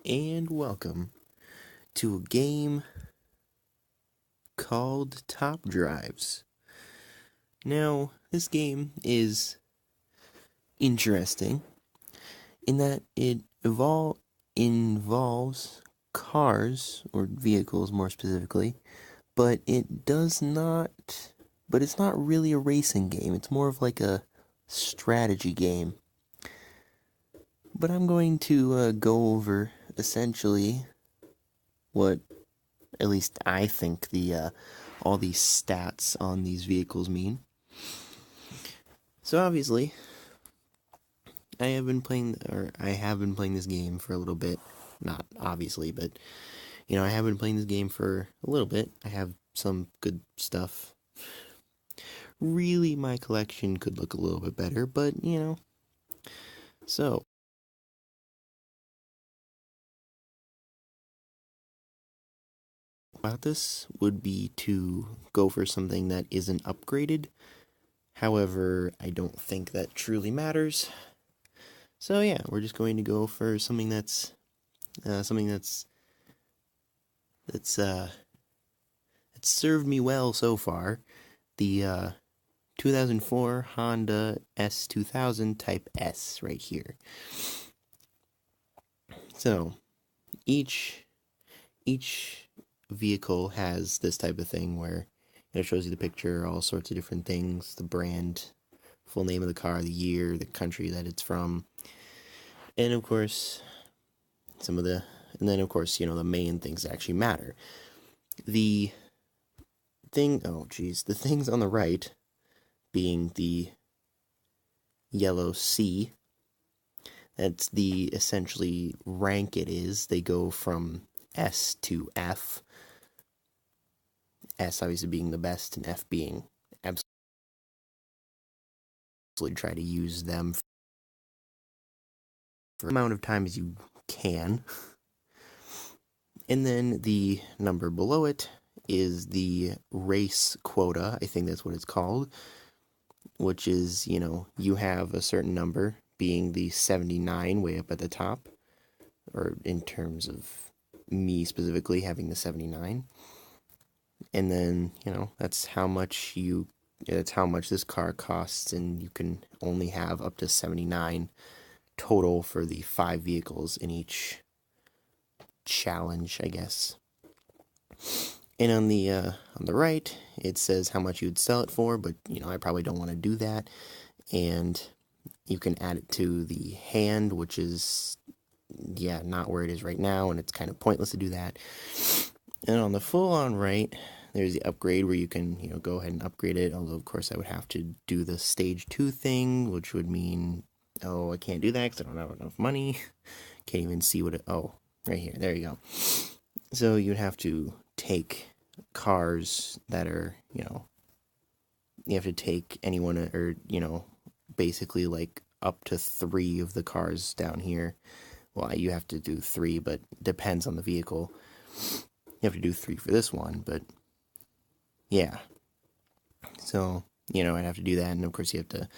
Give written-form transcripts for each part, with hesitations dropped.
and welcome to a game called Top Drives. Now, this game is interesting in that it involves cars, or vehicles more specifically, but it's not really a racing game. It's more of like a strategy game. But I'm going to go over essentially what at least I think the all these stats on these vehicles mean. So obviously, I have been playing this game for a little bit. Not obviously, but I have been playing this game for a little bit. I have some good stuff. Really, my collection could look a little bit better, but So, about this would be to go for something that isn't upgraded. However, I don't think that truly matters. So yeah, we're just going to go for something that's something that's served me well so far. The 2004 Honda S2000 Type S right here. So each vehicle has this type of thing where it shows you the picture, all sorts of different things, the brand, full name of the car, the year, the country that it's from, and of course the main things that actually matter. The the things on the right being the yellow C, that's the essentially rank it is. They go from S to F. S obviously being the best and F being absolutely try to use them for the amount of time as you can. And then the number below it is the race quota, I think that's what it's called, which is, you have a certain number, being the 79 way up at the top, or in terms of me specifically having the 79. And then, that's how much this car costs, and you can only have up to 79 total for the 5 vehicles in each challenge, I guess. And on the right, it says how much you'd sell it for, but I probably don't want to do that. And you can add it to the hand, which is not where it is right now, and it's kind of pointless to do that. And on the full-on right, there's the upgrade where you can go ahead and upgrade it. Although of course I would have to do the stage 2 thing, which would mean I can't do that because I don't have enough money. Can't even see what it. Oh, right here. There you go. So you'd have to take cars that are, you have to take anyone, or, basically like up to 3 of the cars down here. Well, you have to do 3, but depends on the vehicle. You have to do 3 for this one, but yeah. So, I'd have to do that, and of course you have to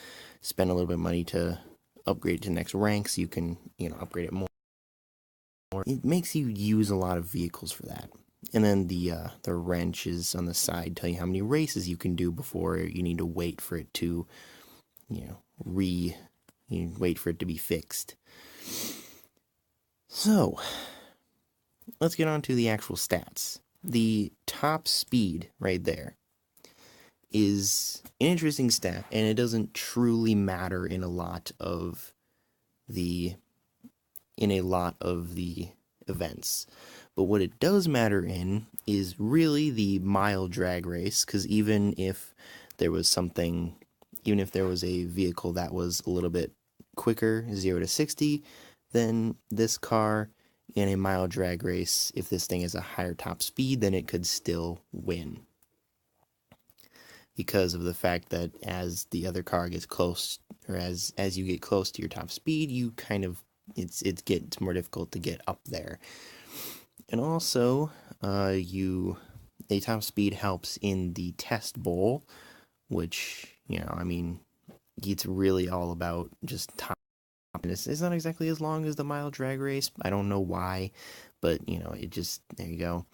spend a little bit of money to upgrade to the next rank so you can, upgrade it more. It makes you use a lot of vehicles for that. And then the wrenches on the side tell you how many races you can do before you need to wait for it to, wait for it to be fixed. So, let's get on to the actual stats. The top speed right there is an interesting stat, and it doesn't truly matter in a lot of the events. But what it does matter in is really the mile drag race, because even if there was a vehicle that was a little bit quicker, 0 to 60, then this car in a mile drag race, if this thing has a higher top speed, then it could still win. Because of the fact that as the other car gets close, or as you get close to your top speed, you kind of, it gets more difficult to get up there. And also, a top speed helps in the test bowl, which, it's really all about just It's not exactly as long as the mile drag race. I don't know why, but it just, there you go.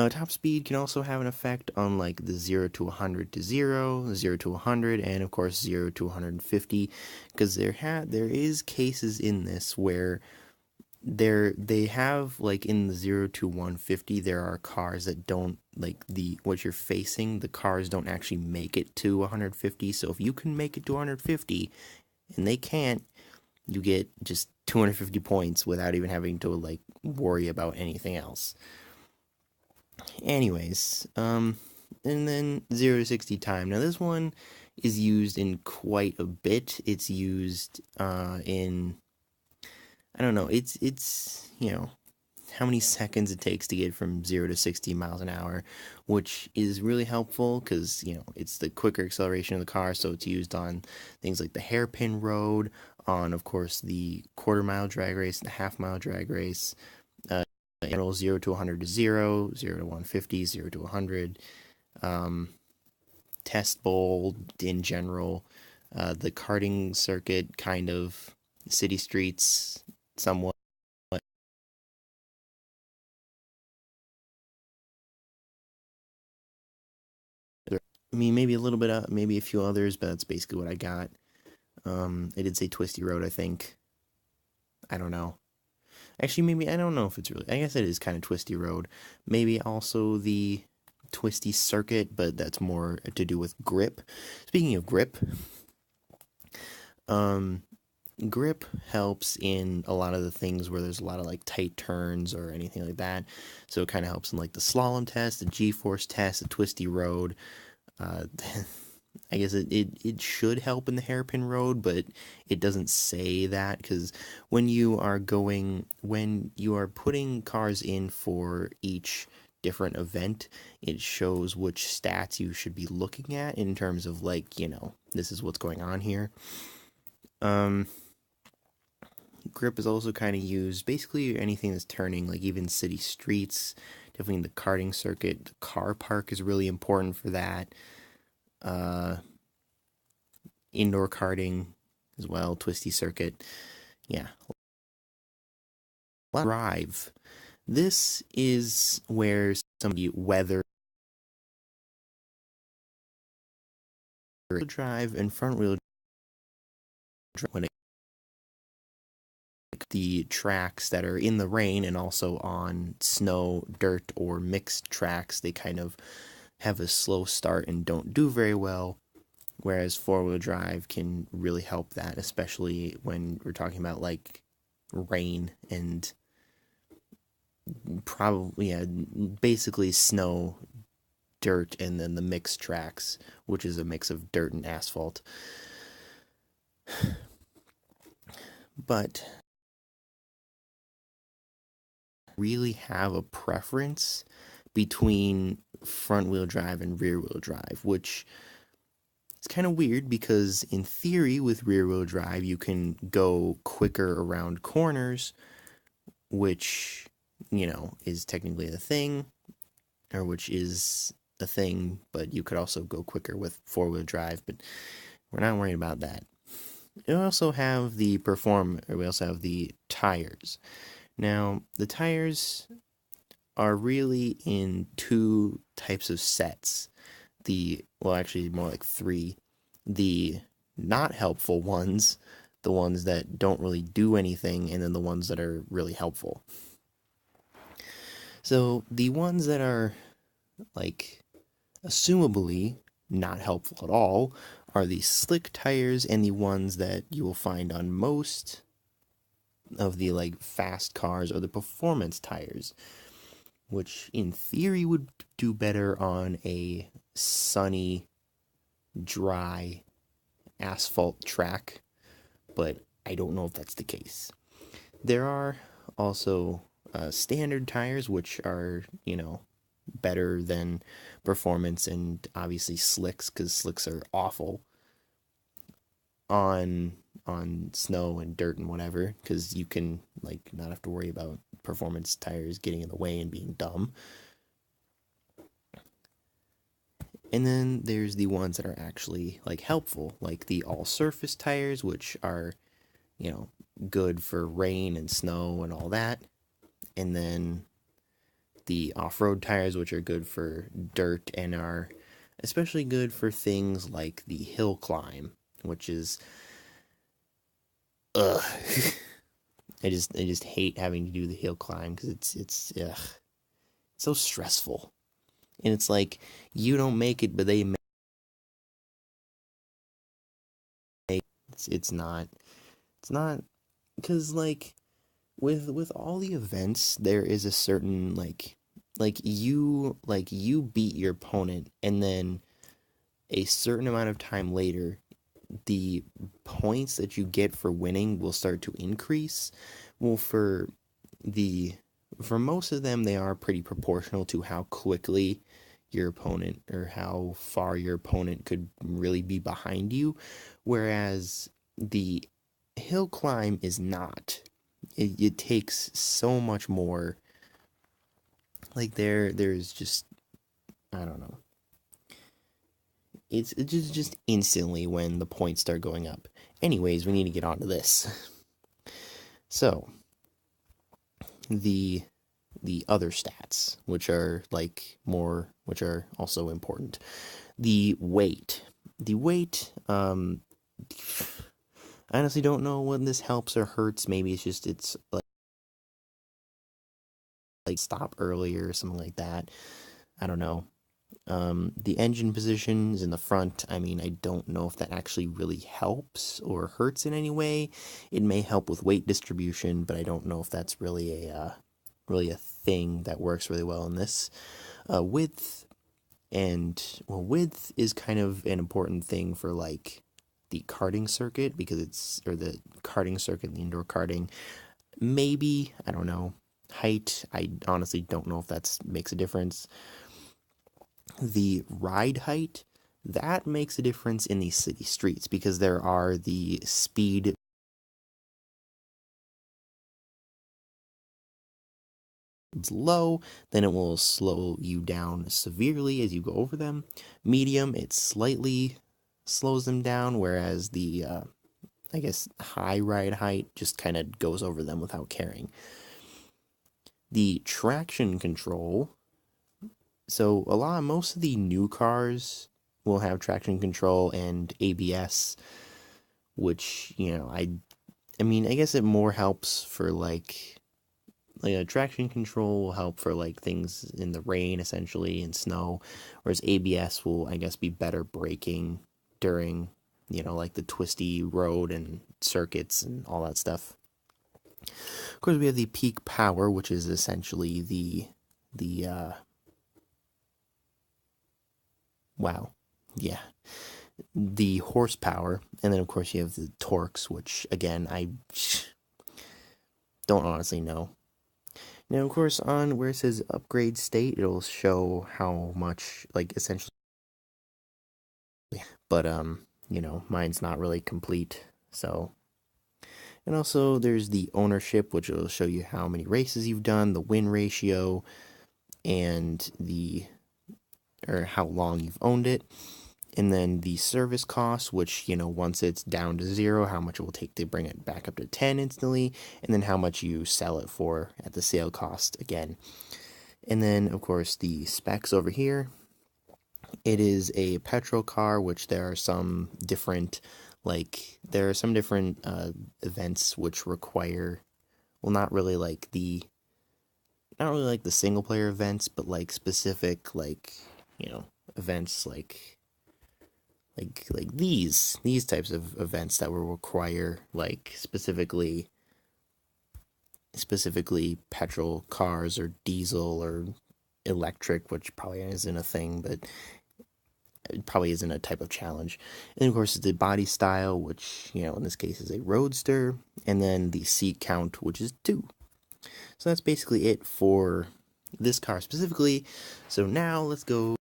Top speed can also have an effect on like the 0 to 100 to 0, 0 to 100, and of course 0 to 150, because there is cases in this where they have, like, in the 0 to 150, there are cars that don't, like, what you're facing, the cars don't actually make it to 150. So if you can make it to 150 and they can't, you get just 250 points without even having to, like, worry about anything else. Anyways, and then 0 to 60 time. Now this one is used in quite a bit. It's used in, I don't know, it's how many seconds it takes to get from 0 to 60 miles an hour, which is really helpful because, it's the quicker acceleration of the car, so it's used on things like the hairpin road, on, of course, the quarter-mile drag race, the half-mile drag race, interval 0 to 100 to 0, 0 to 150, 0 to 100, test bowl in general, the karting circuit, kind of, city streets, somewhat. I mean, maybe a little bit, maybe a few others, but that's basically what I got. I did say Twisty Road, I think. I don't know. Actually, maybe, I don't know if it's really, I guess it is kind of Twisty Road. Maybe also the Twisty Circuit, but that's more to do with grip. Speaking of grip, grip helps in a lot of the things where there's a lot of, like, tight turns or anything like that. So it kind of helps in, like, the slalom test, the G-force test, the Twisty Road. I guess it should help in the hairpin road, but it doesn't say that, because when you are putting cars in for each different event, it shows which stats you should be looking at in terms of, like, this is what's going on here. Grip is also kind of used basically anything that's turning, like even city streets, definitely the karting circuit. The car park is really important for that. Indoor karting as well, Twisty Circuit. Yeah. Drive. This is where some of the weather drive and front wheel drive, when the tracks that are in the rain and also on snow, dirt, or mixed tracks, they kind of have a slow start and don't do very well. Whereas four-wheel drive can really help that, especially when we're talking about, like, rain and probably, basically snow, dirt, and then the mixed tracks, which is a mix of dirt and asphalt. But really have a preference between front wheel drive and rear wheel drive, which is kind of weird because in theory with rear wheel drive you can go quicker around corners, which is technically a thing, or which is a thing, but you could also go quicker with four wheel drive, but we're not worried about that. We also have the tires. Now, the tires are really in two types of sets. Actually more like three. The not helpful ones, the ones that don't really do anything, and then the ones that are really helpful. So the ones that are, like, assumably not helpful at all are the slick tires, and the ones that you will find on most of the, like, fast cars are the performance tires, which in theory would do better on a sunny, dry asphalt track, but I don't know if that's the case. There are also standard tires, which are, better than performance, and obviously slicks, because slicks are awful on snow and dirt and whatever, because you can, like, not have to worry about performance tires getting in the way and being dumb. And then there's the ones that are actually, like, helpful, like the all-surface tires, which are good for rain and snow and all that. And then the off-road tires, which are good for dirt and are especially good for things like the hill climb, which is ugh. I just hate having to do the hill climb because it's ugh, so stressful. And it's like you don't make it, but they make it's not because like with all the events there is a certain like you beat your opponent, and then a certain amount of time later the points that you get for winning will start to increase. Well, the for most of them they are pretty proportional to how quickly your opponent or how far your opponent could really be behind you, whereas the hill climb is not. It takes so much more. Like there's just, I don't know. It's just instantly when the points start going up. Anyways, we need to get on to this. So, the other stats, which are which are also important. The weight. The weight, I honestly don't know when this helps or hurts. Maybe it's like stop earlier or something like that. I don't know. The engine position is in the front. I mean, I don't know if that actually really helps or hurts in any way. It may help with weight distribution, but I don't know if that's really a thing that works really well in this. Width width is kind of an important thing for like the karting circuit or the karting circuit, the indoor karting. Maybe, I don't know. Height, I honestly don't know if that makes a difference. The ride height, that makes a difference in the city streets because there are the speed low, then it will slow you down severely as you go over them. Medium, it slightly slows them down, whereas the I guess high ride height just kind of goes over them without caring. The traction control, so most of the new cars will have traction control and ABS, which, I mean, I guess it more helps for like a traction control will help for like things in the rain essentially and snow, whereas ABS will, I guess, be better braking during, like the twisty road and circuits and all that stuff. Of course, we have the peak power, which is essentially the wow, yeah, the horsepower, and then of course you have the torques, which again I don't honestly know. Now, of course, on where it says upgrade state, it'll show how much, like, essentially, but, mine's not really complete, so. And also, there's the ownership, which will show you how many races you've done, the win ratio, and or how long you've owned it. And then the service cost, which, once it's down to 0, how much it will take to bring it back up to 10 instantly, and then how much you sell it for at the sale cost again. And then, of course, the specs over here. It is a petrol car, which there are some different, events which require, well, not really like the single player events, but like specific, events like these types of events that will require like specifically petrol cars or diesel or electric, which probably isn't a thing, but it probably isn't a type of challenge. And of course, the body style, which in this case is a roadster, and then the seat count, which is 2. So that's basically it for this car specifically. So now let's go.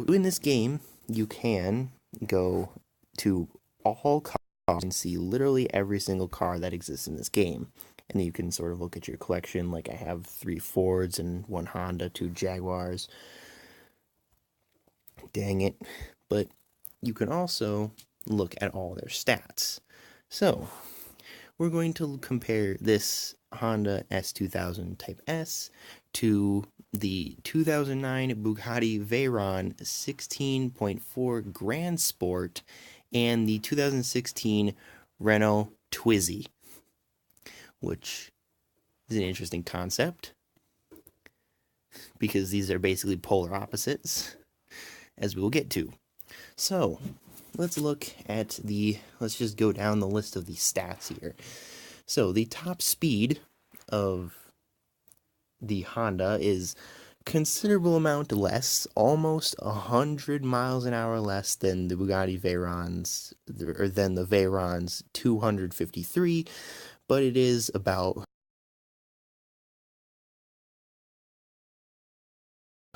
In this game, you can go to all cars and see literally every single car that exists in this game. And you can sort of look at your collection. Like I have 3 Fords and 1 Honda, 2 Jaguars. Dang it. But you can also look at all their stats. So, we're going to compare this Honda S2000 Type S to the 2009 Bugatti Veyron 16.4 Grand Sport and the 2016 Renault Twizy, which is an interesting concept because these are basically polar opposites, as we will get to. So, let's just go down the list of the stats here. So, the top speed of the Honda is considerable amount less, almost 100 miles an hour less than the Bugatti Veyron's, or than the Veyron's 253, but it is about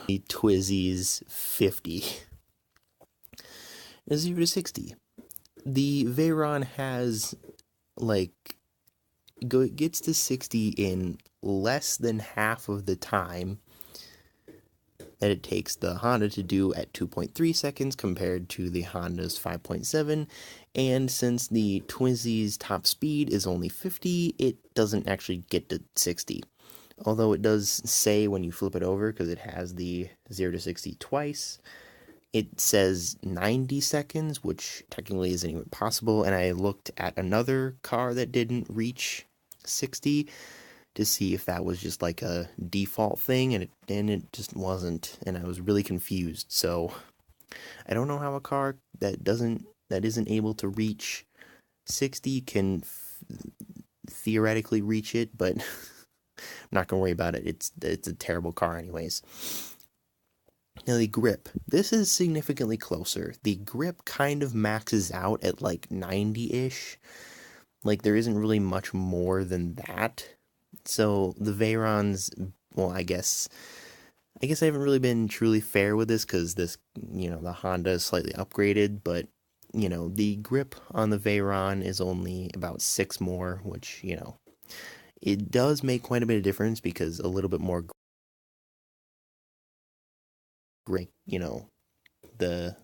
the Twizy's 50. 0 to 60. The Veyron has, gets to 60 in less than half of the time that it takes the Honda to do at 2.3 seconds compared to the Honda's 5.7. And since the Twizy's top speed is only 50, it doesn't actually get to 60. Although it does say when you flip it over, because it has the 0 to 60 twice, it says 90 seconds, which technically isn't even possible. And I looked at another car that didn't reach 60 to see if that was just like a default thing, and it just wasn't, and I was really confused. So I don't know how a car that isn't able to reach 60 can theoretically reach it, but I'm not gonna worry about it. It's a terrible car anyways. Now the grip. This is significantly closer. The grip kind of maxes out at like 90-ish. Like there isn't really much more than that. So the Veyron's, well, I guess I haven't really been truly fair with this because this, the Honda is slightly upgraded, but the grip on the Veyron is only about 6 more, which, it does make quite a bit of difference because a little bit more grip, the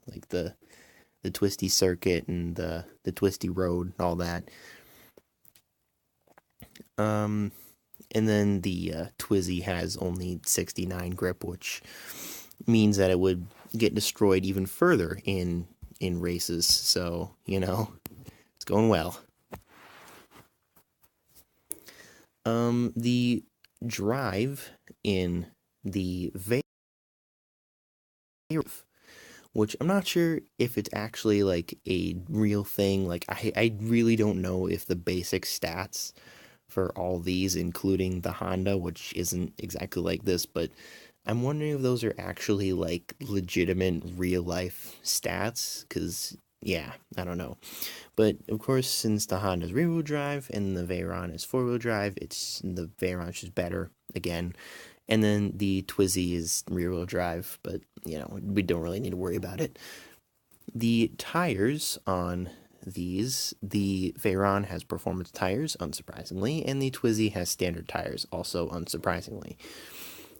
twisty circuit and the twisty road and all that. And then the Twizy has only 69 grip, which means that it would get destroyed even further in races. So, it's going well. The drive in the Veyron, which I'm not sure if it's actually like a real thing. Like I really don't know if the basic stats for all these, including the Honda, which isn't exactly like this, but I'm wondering if those are actually like legitimate real life stats, because yeah, I don't know. But of course, since the Honda's rear-wheel drive and the Veyron is four-wheel drive, the Veyron's just better again. And then the Twizy is rear-wheel drive, but we don't really need to worry about it. The tires on these, the Veyron has performance tires, unsurprisingly, and the Twizy has standard tires, also unsurprisingly.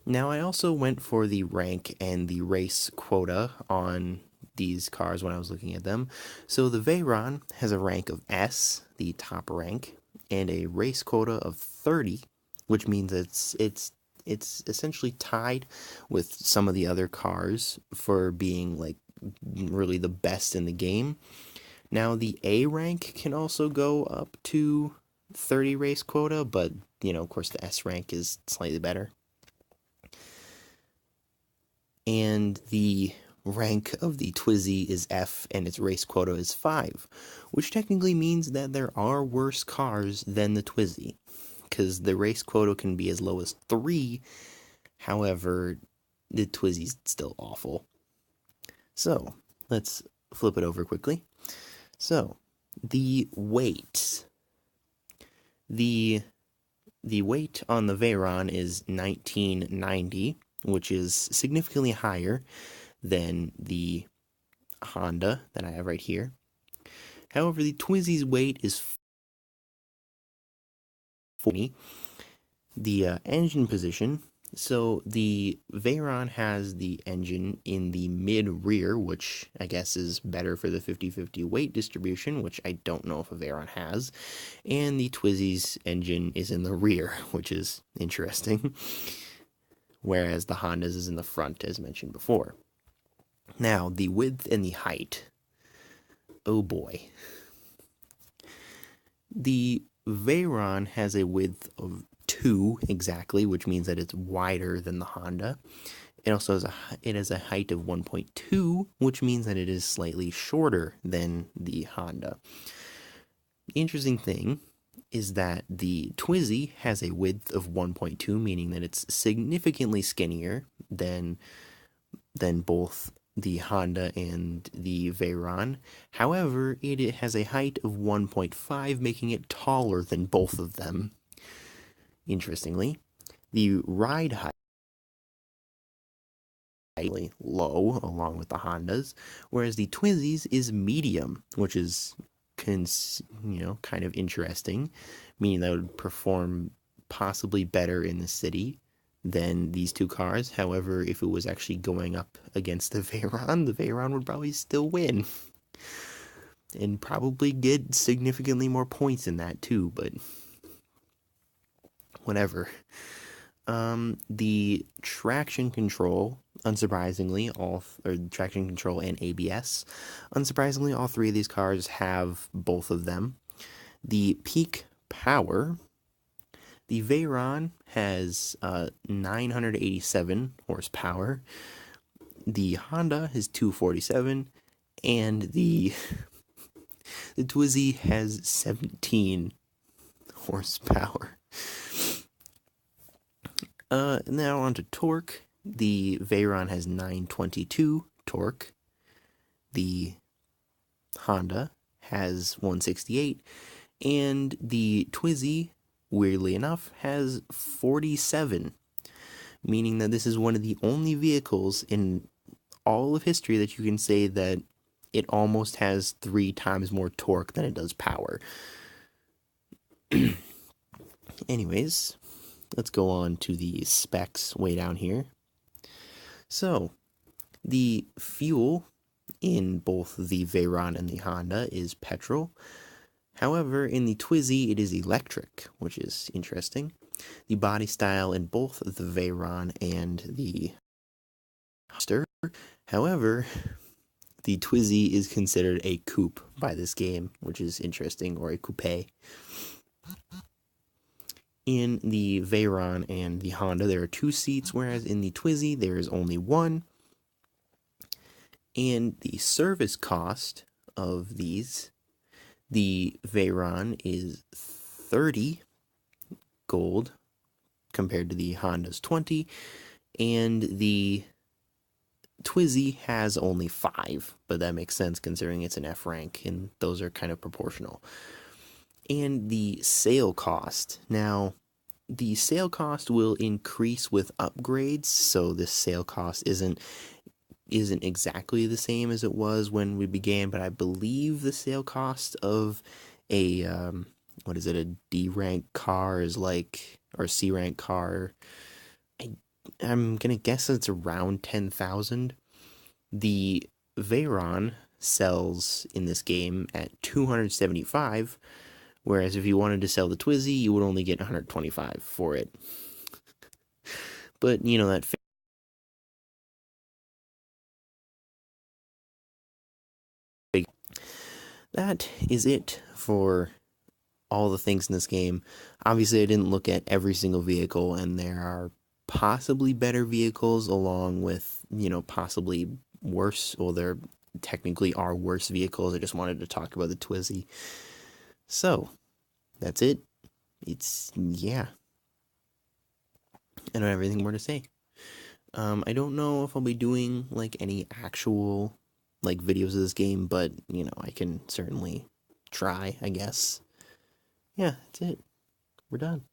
Now, I also went for the rank and the race quota on these cars when I was looking at them. So the Veyron has a rank of S, the top rank, and a race quota of 30, which means it's essentially tied with some of the other cars for being like really the best in the game. Now the A rank can also go up to 30 race quota, but of course the S rank is slightly better. And the rank of the Twizy is F and its race quota is 5, which technically means that there are worse cars than the Twizy, because the race quota can be as low as 3. However, the Twizy's still awful. So, let's flip it over quickly. So, the weight. The weight on the Veyron is 1990, which is significantly higher than the Honda that I have right here. However, the Twizy's weight is 40. The engine position So the Veyron has the engine in the mid-rear, which I guess is better for the 50-50 weight distribution, which I don't know if a Veyron has. And the Twizy's engine is in the rear, which is interesting. Whereas the Honda's is in the front, as mentioned before. Now, the width and the height. Oh boy. The Veyron has a width of 2 exactly, which means that it's wider than the Honda. It also has a height of 1.2, which means that it is slightly shorter than the Honda. The interesting thing is that the Twizy has a width of 1.2, meaning that it's significantly skinnier than both the Honda and the Veyron. However, it has a height of 1.5, making it taller than both of them. Interestingly, the ride height is low, along with the Hondas, whereas the Twizy's is medium, which is kind of interesting, meaning that would perform possibly better in the city than these two cars. However, if it was actually going up against the Veyron would probably still win. And probably get significantly more points in that too, but whatever. The traction control, unsurprisingly, traction control and ABS, unsurprisingly, all three of these cars have both of them. The peak power, the Veyron has 987 horsepower. The Honda has 247, and the Twizy has 17 horsepower. Now on to torque. The Veyron has 922 torque. The Honda has 168, and the Twizy, weirdly enough, has 47, meaning that this is one of the only vehicles in all of history that you can say that it almost has 3 times more torque than it does power. Anyways, let's go on to the specs way down here. So, the fuel in both the Veyron and the Honda is petrol. However, in the Twizy, it is electric, which is interesting. The body style in both the Veyron and the Honda. However, the Twizy is considered a coupe by this game, which is interesting, or a coupe. In the Veyron and the Honda, there are 2 seats, whereas in the Twizy, there is only 1. And the service cost of these, the Veyron is 30 gold compared to the Honda's 20, and the Twizy has only 5, but that makes sense considering it's an F rank, and those are kind of proportional. And the sale cost. Now, the sale cost will increase with upgrades, so this sale cost isn't exactly the same as it was when we began, but I believe the sale cost of a a D rank car is like, or C rank car, I'm gonna guess it's around 10,000. The Veyron sells in this game at 275, whereas if you wanted to sell the Twizy, you would only get 125 for it. But, that is it for all the things in this game. Obviously, I didn't look at every single vehicle, and there are possibly better vehicles along with, possibly worse, or there technically are worse vehicles. I just wanted to talk about the Twizy. So, that's it. Yeah. I don't have anything more to say. I don't know if I'll be doing, any actual, videos of this game, but, I can certainly try, I guess. Yeah, that's it. We're done.